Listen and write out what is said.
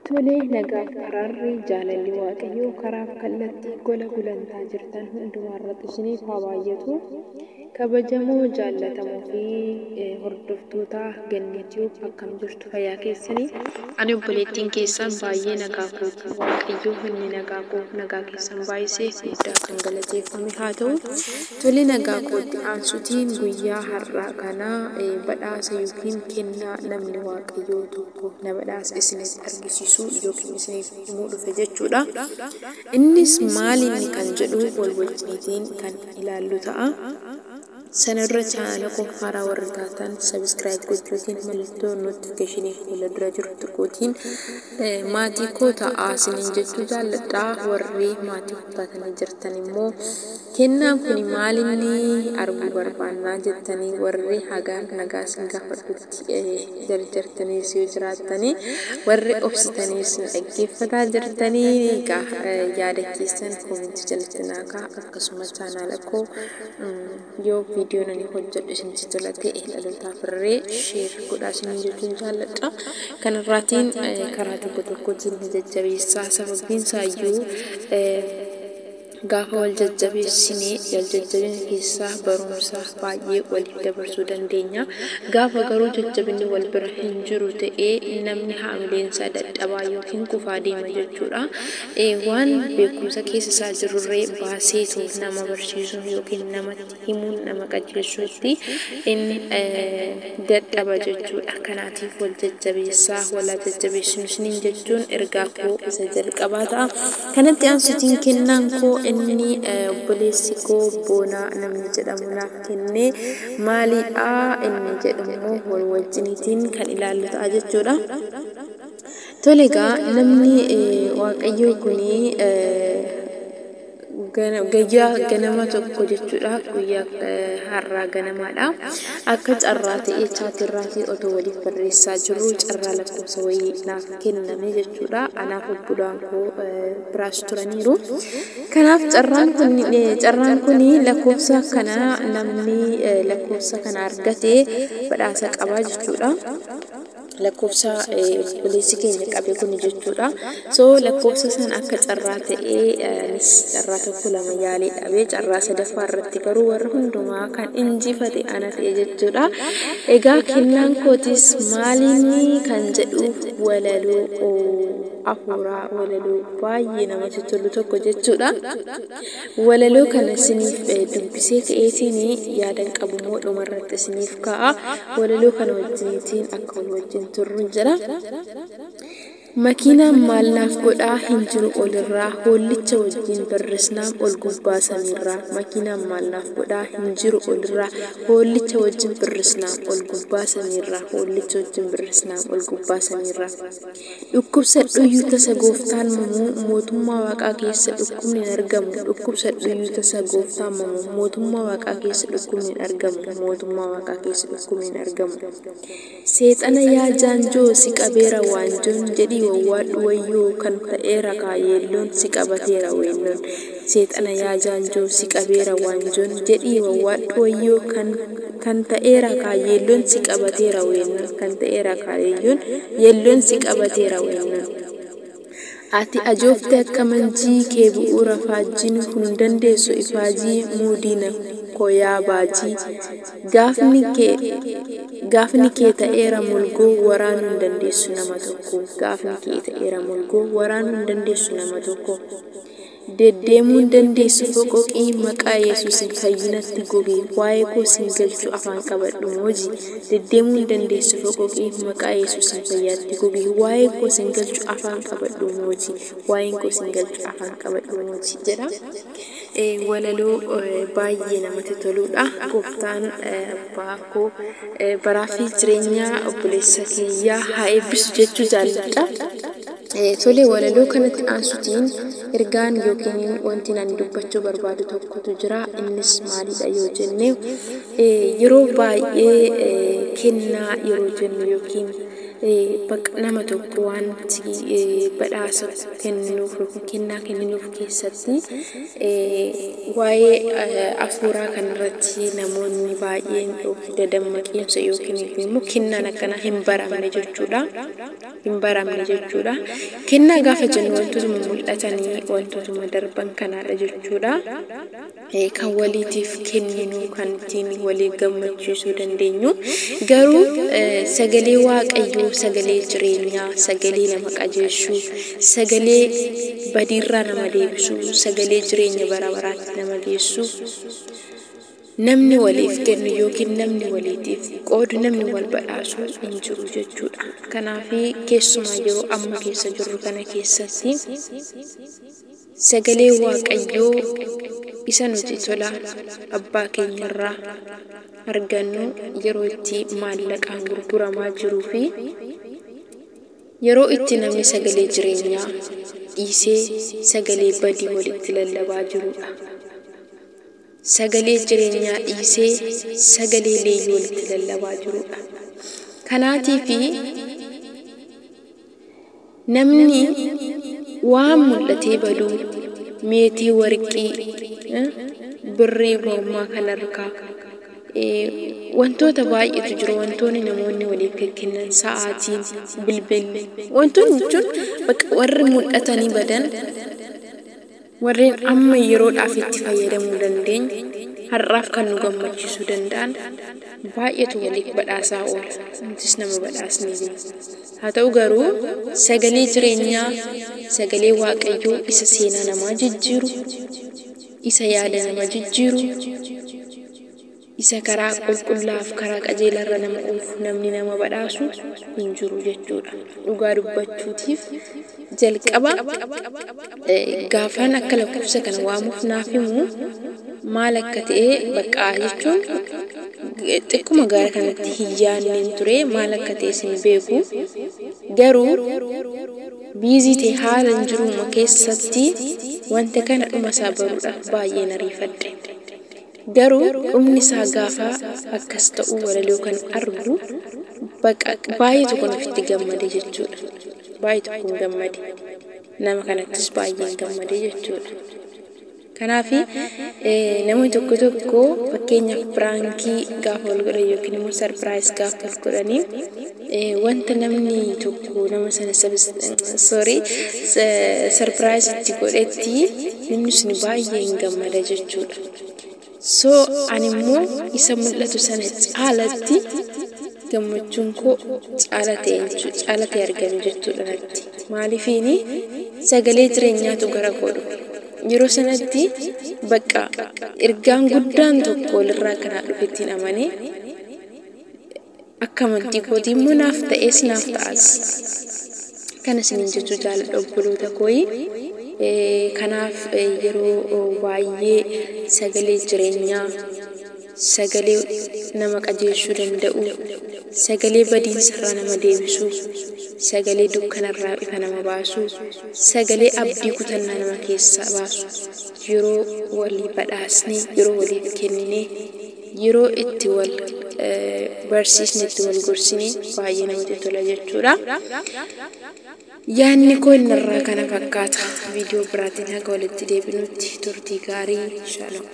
Tolee, nagaaf araarri jaalalli waaqayyoo karaaf kallattii gola gulantaa jirtan hundumaarratti isiniif haa baay'atu. Kabajamoo jaallatamoo fi hordoftoota Gannatiif akkam jirtu fayyaa keessanii. Ani obboleettiin keessan baay'ee nagaa kooti. Waaqayyoo inni nagaa koo nagaa keessan baay'isee guddaa kan galateeffame haa ta'u. Tolee, nagaa kootti aansutiin guyyaa har'aa kana badhaasa yookiin kennaa namni waaqayyoo tokko na badhaasa isinitti argisiisu yookiin isiniif himuu dhufe jechuudha. Innis maali inni kan jedhu wal wajjiniitiin kan ilaallu ta'a. Sanarra chaanala koo haaraa warri taatan sabiskiraayib gochuutiin mallattoo notifikashinii fuula dura jirtu kootiin maatii koo ta'aa isiniin jechuu jaalladhaa. Warri maatii koo taatanii jirtan immoo kennaan kun maalinni arguu barbaannaa jettanii warri hagaan nagaa isin gaafadhutti jarjartanii yoo jiraattanii warri obsitanii isin dhaggeeffataa jirtanii yaada keessan koomentii jalatti naa kaa'aa. Akkasuma chaanala koo yoo viidiyoon ani hojjedhu isinitti tola ta'e dhalootaaf irree sheer godhaa isiniin jechuun jaalladha. Kanarraatiin karaa tokko tokkotiin na jajjabeessaa. Sababbiin isaayyuu gaafa wal jajjabeessinee jajjabina keessaa barumsa baay'ee waliif dabarsuu dandeenya. Gaafa garuu jajjabinni wal bira hin jiru ta'ee namni haamileensaa dadhabaa yookiin kufaa deema jechuudha. Waan beekumsa keessa isaa jirurree baaseetu nama barsiisuun yookiin namatti himuun nama qajeelchuutti inni dadhaba jechuudha. Kanaatiif wal jajjabeessaa walaa jajjabeessinu isiniin jechuun ergaa koo isa jalqabaa ta'a. Kanatti aansutiin kennaan koo inni obboleessi koo Boonaa namni jedhamu naaf kennee maalidha inni jedhamu wal wajjiniitiin kan ilaallu ta'a jechuudha. Tole egaa namni waaqayyoo kuni guyyaa ganama tokko jechuudha. Guyyaa har'aa ganamaadha. Akka carraa ta'ee chaatirraatii otoo waliif barreessaa jiru carraa lakkoofsa wayii naaf kenname jechuudha. Anaaf obbolaan koo biraas turaniiru. Kanaaf carraan kun lakkoofsa kana namni lakkoofsa kana argate badhaasa qabaa jechuudha. Lakkoofsa obboleessi keenya qabe kun jechuudha. So lakkoofsa san akka carraa ta'ee anis carraa tokko lama yaalee dhabee carraa sadaffaa irratti garuu warra hundumaa kan injifate ana ta'e jechuudha. Egaa kennaan kootis maalinni kan jedhu walaloo afuuraa walaloo baay'ee namatti tolu tokko jechuudha. Walaloo kana isiniif dubbisee ka'eetiin yaadan qabu moo dhumarratti isiniif ka'a. Walaloo kana wajjiniitiin akka wal wajjin turru jira. Makiinaan maal naaf godhaa hin jiru olirraa hoollicha wajjin barrisnaan ol gubbaa samiirraa. Makiinaan maal naaf godhaa hin jiru olirraa hoollicha wajjin barrisnaan ol gubbaa samiirraa. Hoollicha wajjin barrisnaan ol gubbaa samiirraa. Dhukkubsadhuyyuu tasa gooftaan mamuu mootummaa waaqaa keessa dhukkubni hin argamu. Dhukkubsadhuyyuu tasa gooftaan mamuu mootummaa waaqaa keessa dhukkubni hin argamu. Mootummaa waaqaa keessa dhukkubni hin argamu. Seexana yaa jaanjoo si qabeera waanjoon jedhii wawwaadhu wayyoo kan ta'eera kaayeelloon si qabateera weelloon. Seexana yaa jaanjoo si qabeera waanjoon jedhii wawwaadhu wayyoo kan ta'eera kaayeelloon si qabateera weelloon. Kan ta'eera kaayeelloon yeelloon si qabateera weelloon. Ati ajoofte akka manjii kee bu'uura faajjiin kun dandeessu ifaajii muudiina koyaa baajii. Gaafni kee ta'eera mulgoo waraanuu hin dandeessu nama tokko. Gaafni kee ta'eera mulgoo waraanuu hin dandeessu nama tokko. Deddeemuu hin dandeessu foqoqii maqaa Yesuusin fayyinatti goge waa'ee koo sin galchu afaan qabadhu mooji. Deddeemuu hin dandeessu foqoqii maqaa Yesuusin fayyatti goge waa'ee koo sin galchu afaan qabadhu mooji. Waa'een koo sin galchu afaan qabadhu mooji jedha. Walaloo baay'ee namatti toludha. Gooftaan abbaa koo baraa fi jireenya obboleessa kiyyaa haa eebbisu jechuu jaalladha. Tole walaloo kanatti aansutiin ergaan yookiin wanti ani dubbachuu barbaadu tokkotu jira. Innis maalidha yoo jenne yeroo baay'ee kennaa yeroo jennu yookiin bakka nama tokko wanti badhaasa kennuuf kennaa kennuuf keessatti waa'ee afuuraa kanarratti namoonni baay'een dadammaqiinsa yookiin immoo kennaan akkana hin baramne jechuudha. Kennaa gaafa jennu wantootuma mul'atanii wantootuma darban kanaadha jechuudha. Kan waliitiif kenninu kan ittiin walii gammachiisuu dandeenyu garuu sagalee waaqayyoo sagalee jireenyaa sagalee nama qajeelchuu sagalee badiirraa nama deebisuu sagalee jireenya bara baraatti nama geessu namni waliif kennu yookiin namni waliitiif qoodu namni wal badhaasu hin jiru jechuudha. Kanaaf keessumaa yeroo amma keessa jirru kana keessatti sagalee waaqayyoo isa nuti tola abbaa keenyarraa argannu yeroo itti maallaqaan gurguramaa jiruu fi yeroo itti namni sagalee jireenyaa dhiisee sagalee badii walitti lallabaa jirudha. Sagalee jireenyaa dhiisee sagalee leeyyii walitti lallabaa jirudha. Kanaatiif namni waan mul'atee baduu meetii warqii birrii mormaa kanarraa wantoota baay'eetu jiru. Wantoonni namoonni waliif kennan sa'aatiin bilbilli wantoonni jechuun warri mul'atanii badan warreen amma yeroodhaaf itti fayyadamuu dandeenyu har'aaf kan nu gammachiisuu danda'an baay'eetu waliif badhaasaa oola. Nutis nama badhaasnee jirra. Haa ta'u garuu sagalee jireenyaa sagalee waaqayyoo isa seenaa namaa jijjiiru isa yaada nama jijjiiru isa karaa qulqullaaf karaa qajeelarra nama oofu namni nama badhaasu hin jiru jechuudha. Dhugaa dubbachuutiif jalqaba gaafaan akka lakkoofsa kana waamuuf naaf himu maal akka ta'e baqqaa jechuun xiqquma gaara kanatti hin yaadneen ture maal akka ta'e sin beeku garuu biizii ta'e haala hin jiruma keessatti wanta kana dhuma isaa baruudhaaf baay'een ariifadhe. Garuu dhumni isaa gaafa akkas ta'u walaloo kan argu baay'ee tokko ofitti gammade jechuudha. Baay'ee tokko gammade. Nama kanattis baay'een gammade jechuudha. Kanaaf namoonni tokko fakkeenyaaf piraankii gaafa wal godhan yookiin immoo sarpiraayis gaafa wal godhanii wanta namni tokko nama sana sarpiraayis itti godhetti namni sun baay'een gammada jechuudha. So ani immoo isa mul'atu sana caalatti gammachuun koo caalatee argame jechuudha natti. Maaliifiini sagalee jireenyaatu gara koo dhufe. Yeroo sanatti bakka ergaan guddaan tokko walirraa kanaa dhufettiin amanee akka amantii kootii immoo naaf ta'es naaf ta'as. Kana isiniin jechuu jaalladha obboloota kooyi. Kanaaf yeroo baay'ee sagalee jireenyaa sagalee nama qajeelchuu danda'u sagalee badiinsarraa nama deebisu sagalee dukkanarraa ifa nama baasu sagalee abdii kutannaa nama keessaa baasu yeroo walii badhaasnee yeroo waliif kenninee yeroo itti wal barsiisne itti wal gorsinee baay'ee namatti tola jechuudha. Yaanni koo innarraa kana fakkaata. Viidiyoo biraatiin haga walitti deebinutti turtii gaarii. Shalom.